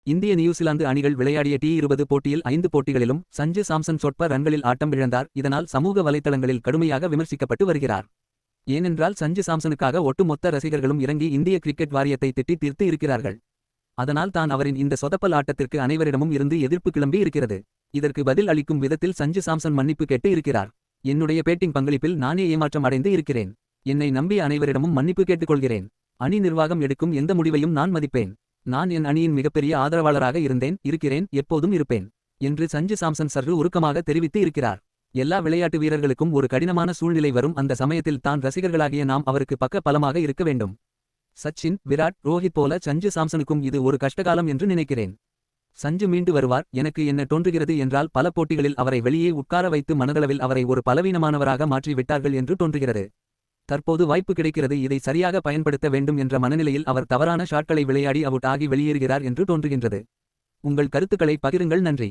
இந்திய நியூசிலாந்து அணிகள் விளையாடிய T20 போட்டியில் 5 போட்டிகளிலும் சஞ்சு சாம்சன் சொற்ப ரன்களில் ஆட்டம் இழந்தார். இதனால் சமூக வலைத்தளங்களில் கடுமையாக விமர்சிக்கப்பட்டு வருகிறார். ஏனென்றால் சஞ்சு சாம்சனுக்காக ஒட்டுமொத்த ரசிகர்களும் இறங்கி இந்திய கிரிக்கெட் வாரியத்தை திட்டி தீர்த்து இருக்கிறார்கள். அதனால் தான் அவரின் இந்த சொதப்பல் ஆட்டத்திற்கு அனைவரிடமும் இருந்து எதிர்ப்பு கிளம்பி இருக்கிறது. இதற்கு பதில் அளிக்கும் விதத்தில் சஞ்சு சாம்சன் மன்னிப்பு கேட்டு இருக்கிறார். என்னுடைய பேட்டிங் பங்களிப்பில் நானே ஏமாற்றம் அடைந்து இருக்கிறேன். என்னை நம்பிய அனைவரிடமும் மன்னிப்பு கேட்டுக்கொள்கிறேன். அணி நிர்வாகம் எடுக்கும் எந்த முடிவையும் நான் மதிப்பேன். நான் என் அணியின் மிகப்பெரிய ஆதரவாளராக இருந்தேன், இருக்கிறேன், எப்போதும் இருப்பேன் என்று சஞ்சு சாம்சன் சற்று உருக்கமாக தெரிவித்து இருக்கிறார். எல்லா விளையாட்டு வீரர்களுக்கும் ஒரு கடினமான சூழ்நிலை வரும். அந்த சமயத்தில் தான் ரசிகர்களாகிய நாம் அவருக்கு பக்க பலமாக இருக்க வேண்டும். சச்சின், விராட், ரோஹித் போல சஞ்சு சாம்சனுக்கும் இது ஒரு கஷ்டகாலம் என்று நினைக்கிறேன். சஞ்சு மீண்டு வருவார். எனக்கு என்ன தோன்றுகிறது என்றால் பல போட்டிகளில் அவரை வெளியே உட்கார வைத்து மனதளவில் அவரை ஒரு பலவீனமானவராக மாற்றி விட்டார்கள் என்று தோன்றுகிறது. தற்போது வாய்ப்பு கிடைக்கிறது, இதை சரியாக பயன்படுத்த வேண்டும் என்ற மனநிலையில் அவர் தவறான ஷாட்களை விளையாடி அவுட் ஆகி வெளியேறுகிறார் என்று தோன்றுகின்றது. உங்கள் கருத்துக்களை பகிருங்கள். நன்றி.